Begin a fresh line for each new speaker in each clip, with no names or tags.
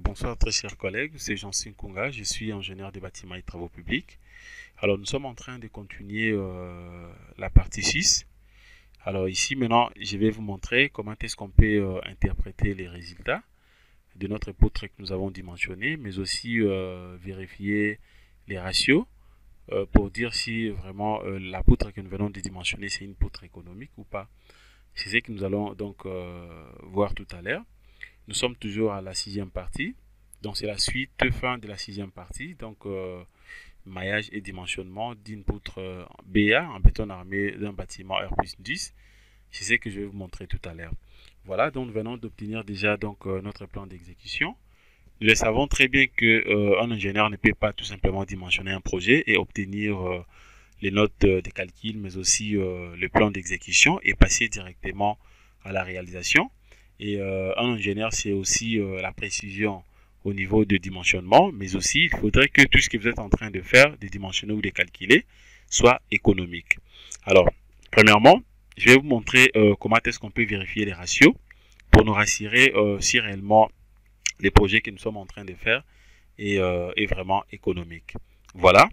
Bonsoir très chers collègues, c'est Jean-Syn Kunga, je suis ingénieur des bâtiments et travaux publics. Alors nous sommes en train de continuer la partie 6. Alors ici maintenant je vais vous montrer comment est-ce qu'on peut interpréter les résultats de notre poutre que nous avons dimensionné, mais aussi vérifier les ratios pour dire si vraiment la poutre que nous venons de dimensionner c'est une poutre économique ou pas. C'est ce que nous allons donc voir tout à l'heure. Nous sommes toujours à la sixième partie. Donc c'est la suite fin de la sixième partie. Donc maillage et dimensionnement d'une poutre BA en béton armé d'un bâtiment R+10. C'est ce que je vais vous montrer tout à l'heure. Voilà, donc nous venons d'obtenir déjà donc notre plan d'exécution. Nous le savons très bien qu'un ingénieur ne peut pas tout simplement dimensionner un projet et obtenir les notes de calcul, mais aussi le plan d'exécution et passer directement à la réalisation. Et un ingénieur, c'est aussi la précision au niveau de dimensionnement, mais aussi il faudrait que tout ce que vous êtes en train de faire, de dimensionner ou de calculer, soit économique. Alors, premièrement, je vais vous montrer comment est-ce qu'on peut vérifier les ratios pour nous rassurer si réellement les projets que nous sommes en train de faire est vraiment économique. Voilà.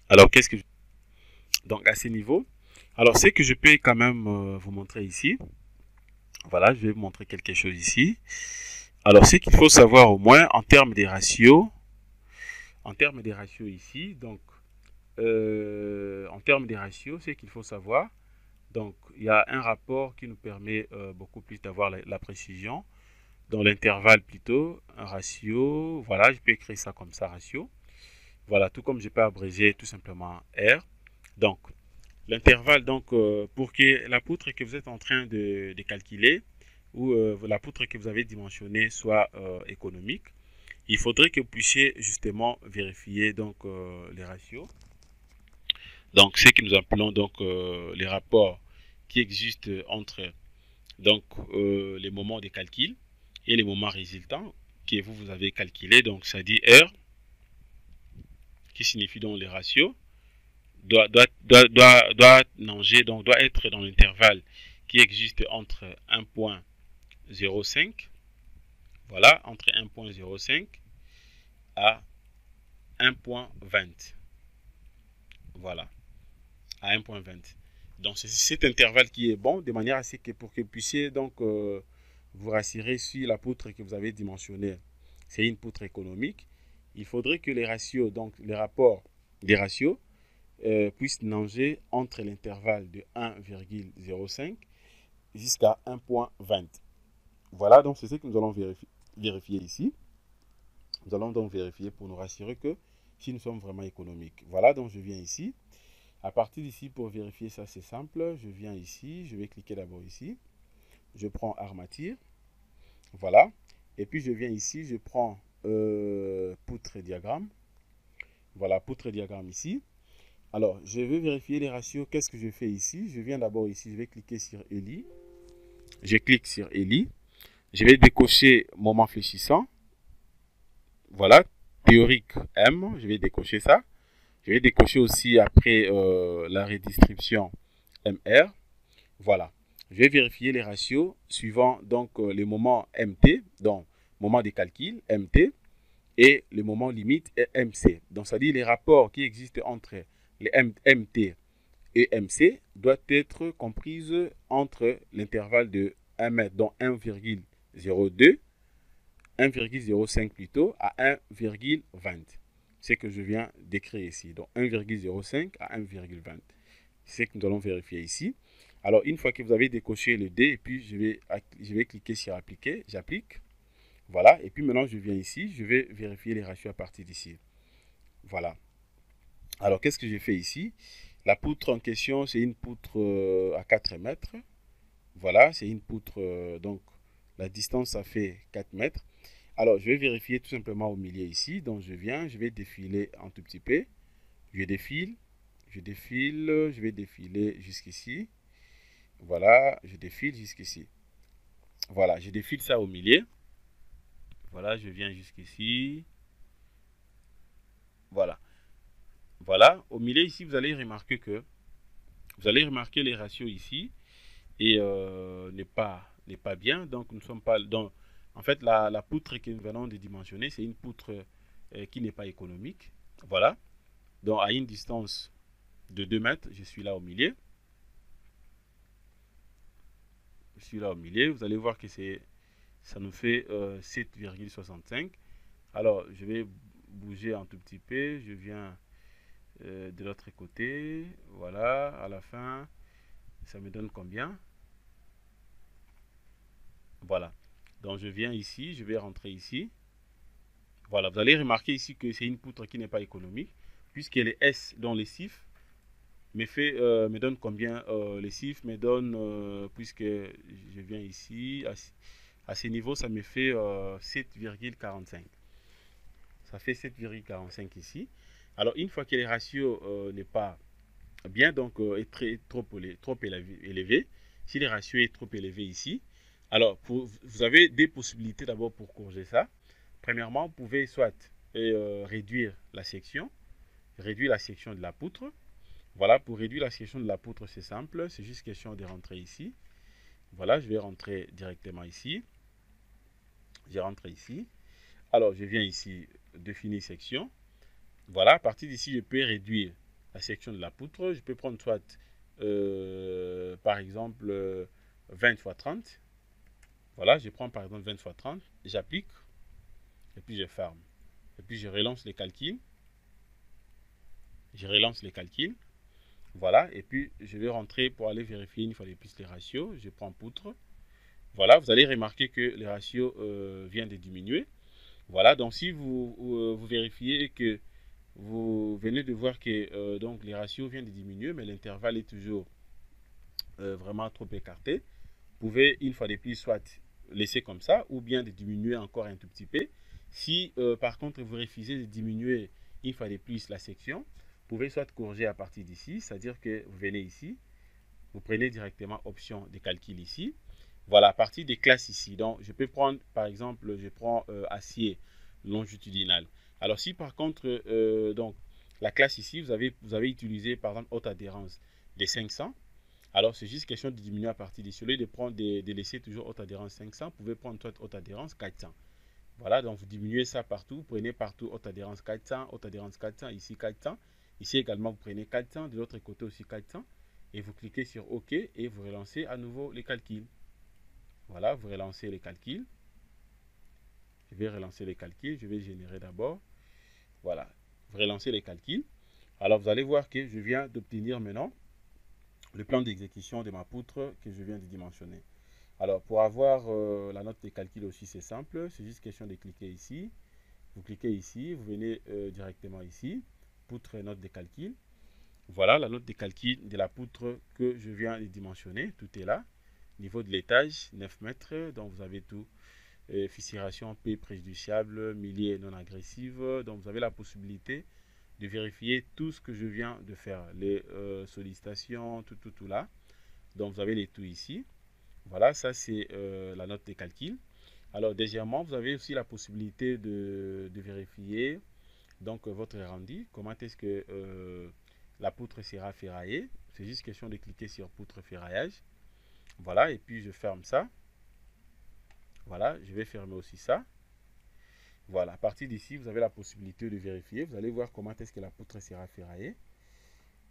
Alors, qu'est-ce que donc à ce niveau, alors ce que je peux quand même vous montrer ici, voilà, je vais vous montrer quelque chose ici. Alors, ce qu'il faut savoir au moins en termes des ratios ici, donc, en termes des ratios, ce qu'il faut savoir, donc, il y a un rapport qui nous permet beaucoup plus d'avoir la précision, dans l'intervalle plutôt, un ratio, voilà, je peux écrire ça comme ça, ratio. Voilà, tout comme je peux abréger tout simplement R. Donc, l'intervalle, donc, pour que la poutre que vous êtes en train de calculer, ou la poutre que vous avez dimensionnée soit économique, il faudrait que vous puissiez justement vérifier donc les ratios. Donc, ce que nous appelons donc les rapports qui existent entre donc les moments de calcul et les moments résultants que vous avez calculés. Donc, ça dit R, qui signifie donc les ratios, doit nager, donc doit être dans l'intervalle qui existe entre 1.05, voilà, entre 1.05 à 1.20, voilà, à 1.20. Donc c'est cet intervalle qui est bon, de manière à ce que pour que vous puissiez donc vous rassurer si la poutre que vous avez dimensionnée c'est une poutre économique, il faudrait que les ratios, donc les rapports des ratios puissent nager entre l'intervalle de 1,05 jusqu'à 1.20. Voilà, donc c'est ce que nous allons vérifier ici. Nous allons donc vérifier pour nous rassurer que si nous sommes vraiment économiques. Voilà, donc je viens ici. À partir d'ici, pour vérifier ça, c'est simple. Je viens ici, je vais cliquer d'abord ici. Je prends armature. Voilà. Et puis je viens ici, je prends poutre et diagramme. Voilà, poutre et diagramme ici. Alors, je vais vérifier les ratios. Qu'est-ce que je fais ici? Je viens d'abord ici, je vais cliquer sur ELI. Je clique sur ELI. Je vais décocher moment fléchissant. Voilà, théorique M. Je vais décocher ça. Je vais décocher aussi après la redistribution MR. Voilà. Je vais vérifier les ratios suivant donc les moments MT, donc moment de calcul MT, et le moment limite MC. Donc, ça dit les rapports qui existent entre les MT et MC doivent être comprises entre l'intervalle de 1 mètre, donc 1,02, 1,05 plutôt, à 1,20. C'est ce que je viens d'écrire ici. Donc 1,05 à 1,20. C'est ce que nous allons vérifier ici. Alors, une fois que vous avez décoché le D, et puis je vais cliquer sur appliquer, j'applique. Voilà, et puis maintenant je viens ici, je vais vérifier les ratios à partir d'ici. Voilà. Alors, qu'est-ce que j'ai fait ici? La poutre en question, c'est une poutre à 4 mètres. Voilà, c'est une poutre, donc la distance, ça fait 4 mètres. Alors, je vais vérifier tout simplement au milieu ici. Donc, je viens, je vais défiler un tout petit peu. Je défile, je vais défiler jusqu'ici. Voilà, je défile jusqu'ici. Voilà, je défile ça au milieu. Voilà, je viens jusqu'ici. Voilà. Voilà, au milieu ici, vous allez remarquer les ratios ici et n'est pas bien. Donc, nous ne sommes pas dans En fait, la poutre que nous allons de dimensionner, c'est une poutre qui n'est pas économique. Voilà. Donc, à une distance de 2 mètres, je suis là au milieu. Je suis là au milieu. Vous allez voir que ça nous fait 7,65. Alors, je vais bouger un tout petit peu. Je viens de l'autre côté. Voilà, à la fin, ça me donne combien? Voilà. Donc, je viens ici, je vais rentrer ici. Voilà, vous allez remarquer ici que c'est une poutre qui n'est pas économique, puisqu'elle est S dans les CIF, me donne combien les CIF me donne, puisque je viens ici, à ce niveau, ça me fait 7,45. Ça fait 7,45 ici. Alors, une fois que les ratios n'est pas bien, donc est trop élevé, si les ratios est trop élevé ici, alors vous avez des possibilités d'abord pour corriger ça. Premièrement, vous pouvez soit réduire la section de la poutre. Voilà, pour réduire la section de la poutre, c'est simple, c'est juste question de rentrer ici. Voilà, je vais rentrer directement ici. Je rentre ici. Alors, je viens ici, définir section. Voilà, à partir d'ici, je peux réduire la section de la poutre. Je peux prendre soit, par exemple, 20 x 30. Voilà, je prends par exemple 20 x 30. J'applique. Et puis, je ferme. Et puis, je relance les calculs. Je relance les calculs. Voilà, et puis je vais rentrer pour aller vérifier une fois de plus les ratios. Je prends poutre. Voilà, vous allez remarquer que les ratios viennent de diminuer. Voilà, donc si vous vérifiez que vous venez de voir que donc les ratios viennent de diminuer, mais l'intervalle est toujours vraiment trop écarté, vous pouvez une fois de plus soit laisser comme ça ou bien de diminuer encore un tout petit peu. Si par contre vous refusez de diminuer une fois de plus la section, vous pouvez soit corriger à partir d'ici, c'est-à-dire que vous venez ici, vous prenez directement option de calcul ici. Voilà, à partir des classes ici. Donc, je peux prendre, par exemple, je prends acier longitudinal. Alors, si par contre, donc, la classe ici, vous avez utilisé, par exemple, haute adhérence des 500. Alors, c'est juste question de diminuer à partir d'ici. Au lieu de laisser toujours haute adhérence 500, vous pouvez prendre haute adhérence 400. Voilà, donc vous diminuez ça partout. Vous prenez partout haute adhérence 400, haute adhérence 400, ici 400. Ici également, vous prenez 400, de l'autre côté aussi 400. Et vous cliquez sur OK et vous relancez à nouveau les calculs. Voilà, vous relancez les calculs. Je vais relancer les calculs. Je vais générer d'abord. Voilà, vous relancez les calculs. Alors, vous allez voir que je viens d'obtenir maintenant le plan d'exécution de ma poutre que je viens de dimensionner. Alors, pour avoir la note de calcul aussi, c'est simple. C'est juste question de cliquer ici. Vous cliquez ici, vous venez directement ici. Poutre note de calcul. Voilà la note de calcul de la poutre que je viens de dimensionner. Tout est là. Niveau de l'étage, 9 mètres. Donc, vous avez tout. Fissuration P préjudiciable, milliers non agressive. Donc, vous avez la possibilité de vérifier tout ce que je viens de faire. Les sollicitations, tout là. Donc, vous avez les tout ici. Voilà, ça c'est la note de calcul. Alors, deuxièmement, vous avez aussi la possibilité de vérifier donc votre rendu. Comment est-ce que la poutre sera ferraillée? C'est juste question de cliquer sur poutre ferraillage. Voilà, et puis je ferme ça. Voilà, je vais fermer aussi ça. Voilà, à partir d'ici, vous avez la possibilité de vérifier. Vous allez voir comment est-ce que la poutre sera ferraillée.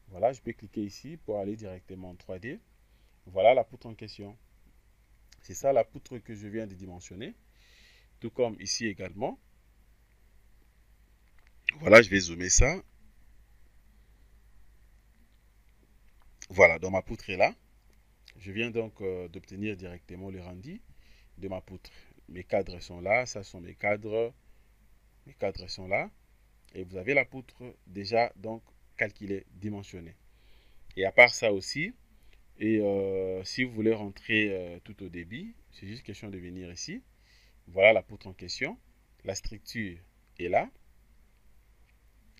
Voilà, je peux cliquer ici pour aller directement en 3D. Voilà la poutre en question. C'est ça la poutre que je viens de dimensionner. Tout comme ici également. Voilà, je vais zoomer ça. Voilà, donc ma poutre est là. Je viens donc d'obtenir directement le rendu de ma poutre. Mes cadres sont là, ça sont mes cadres. Mes cadres sont là. Et vous avez la poutre déjà donc calculée, dimensionnée. Et à part ça aussi, et si vous voulez rentrer tout au débit, c'est juste question de venir ici. Voilà la poutre en question. La structure est là.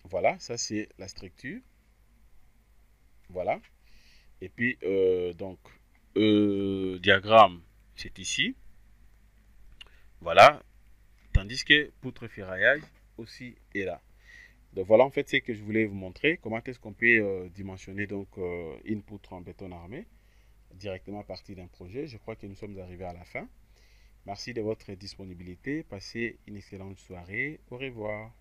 Voilà, ça c'est la structure. Voilà. Et puis, donc, diagramme, c'est ici. Voilà. Tandis que poutre ferraillage aussi est là. Donc voilà en fait ce que je voulais vous montrer. Comment est-ce qu'on peut dimensionner donc une poutre en béton armé directement à partir d'un projet. Je crois que nous sommes arrivés à la fin. Merci de votre disponibilité. Passez une excellente soirée. Au revoir.